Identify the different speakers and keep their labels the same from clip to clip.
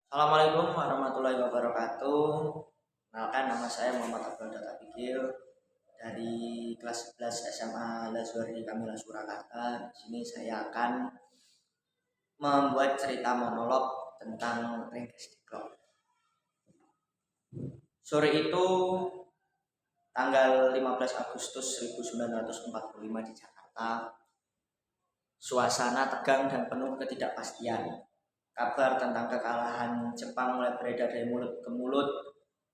Speaker 1: Assalamualaikum warahmatullahi wabarakatuh. Kenalkan, nama saya Muhammad Abdul Fikir dari kelas 11 SMA Lazwari Kamila Surakarta. Di sini saya akan membuat cerita monolog tentang Ringkes Diklat. Sore itu tanggal 15 Agustus 1945 di Jakarta, suasana tegang dan penuh ketidakpastian. Kabar tentang kekalahan Jepang mulai beredar dari mulut ke mulut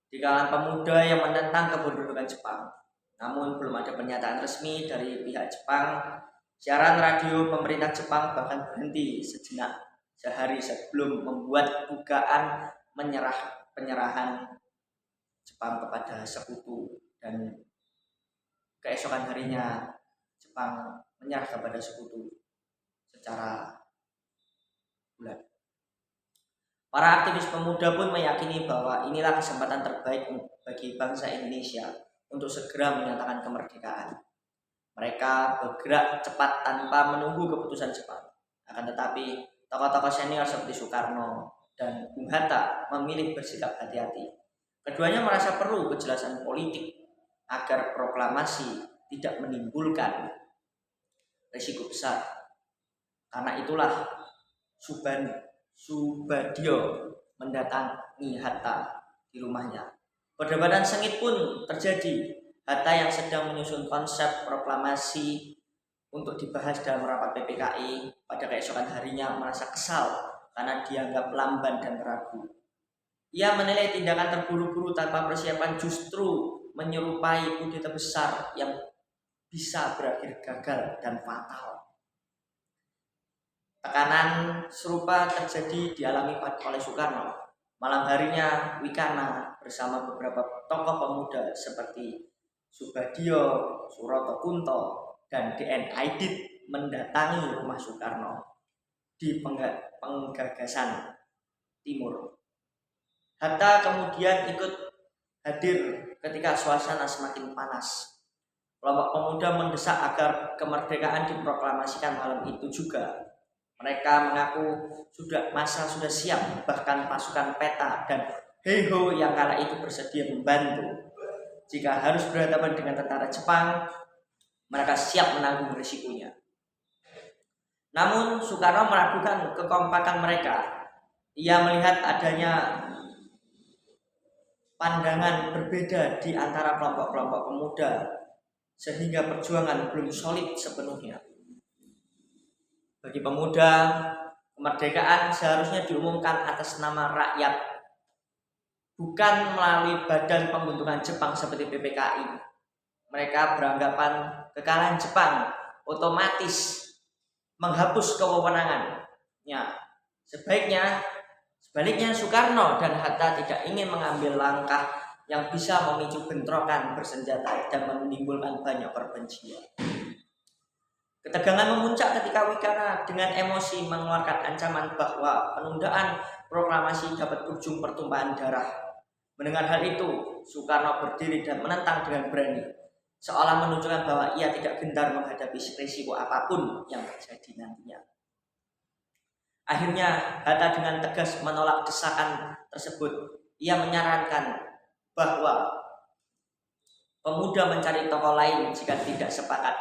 Speaker 1: di kalangan pemuda yang menentang kemunduran Jepang. Namun belum ada pernyataan resmi dari pihak Jepang. Siaran radio pemerintah Jepang bahkan berhenti sejenak sehari sebelum membuat dugaan penyerahan Jepang kepada sekutu, dan keesokan harinya Jepang menyerah kepada sekutu secara bulat. Para aktivis pemuda pun meyakini bahwa inilah kesempatan terbaik bagi bangsa Indonesia untuk segera menyatakan kemerdekaan. Mereka bergerak cepat tanpa menunggu keputusan Jepang. Akan tetapi, tokoh-tokoh senior seperti Soekarno dan Bung Hatta memilih bersikap hati-hati. Keduanya merasa perlu kejelasan politik agar proklamasi tidak menimbulkan risiko besar. Karena itulah Subadio mendatangi Hatta di rumahnya. Perdebatan sengit pun terjadi. Hatta yang sedang menyusun konsep proklamasi untuk dibahas dalam rapat PPKI pada keesokan harinya merasa kesal karena dianggap lamban dan ragu. Ia menilai tindakan terburu-buru tanpa persiapan justru menyerupai kudeta besar yang bisa berakhir gagal dan fatal. Tekanan serupa terjadi dialami oleh Soekarno. Malam harinya Wikana bersama beberapa tokoh pemuda seperti Subadio, Suroto Kunto, dan DN Aidit mendatangi rumah Soekarno di Penggagasan Timur. Hatta kemudian ikut hadir ketika suasana semakin panas. Kelompok pemuda mendesak agar kemerdekaan diproklamasikan malam itu juga. Mereka mengaku masa sudah siap, bahkan pasukan peta dan Heiho yang kala itu bersedia membantu. Jika harus berhadapan dengan tentara Jepang, mereka siap menanggung risikonya. Namun Soekarno meragukan kekompakan mereka. Ia melihat adanya pandangan berbeda di antara kelompok-kelompok pemuda, sehingga perjuangan belum solid sepenuhnya. Bagi pemuda, kemerdekaan seharusnya diumumkan atas nama rakyat, bukan melalui badan pembentukan Jepang seperti PPKI. Mereka beranggapan kekalahan Jepang otomatis menghapus kewenangannya. Sebaliknya Soekarno dan Hatta tidak ingin mengambil langkah yang bisa memicu bentrokan bersenjata dan menimbulkan banyak perbencian. Ketegangan memuncak ketika Wikana dengan emosi mengeluarkan ancaman bahwa penundaan proklamasi dapat berujung pertumpahan darah. Mendengar hal itu, Soekarno berdiri dan menentang dengan berani, seolah menunjukkan bahwa ia tidak gentar menghadapi risiko apapun yang terjadi nantinya. Akhirnya, Hatta dengan tegas menolak desakan tersebut. Ia menyarankan bahwa pemuda mencari tokoh lain jika tidak sepakat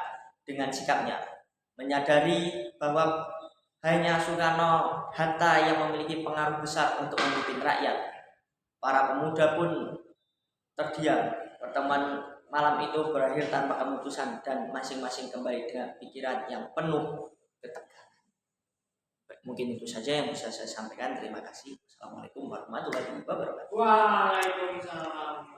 Speaker 1: dengan sikapnya. Menyadari bahwa hanya Soekarno Hatta yang memiliki pengaruh besar untuk memimpin rakyat, para pemuda pun terdiam. Pertemuan malam itu berakhir tanpa keputusan dan masing-masing kembali dengan pikiran yang penuh ketegangan. Mungkin itu saja yang bisa saya sampaikan. Terima kasih. Assalamualaikum warahmatullahi wabarakatuh.
Speaker 2: Waalaikumsalam.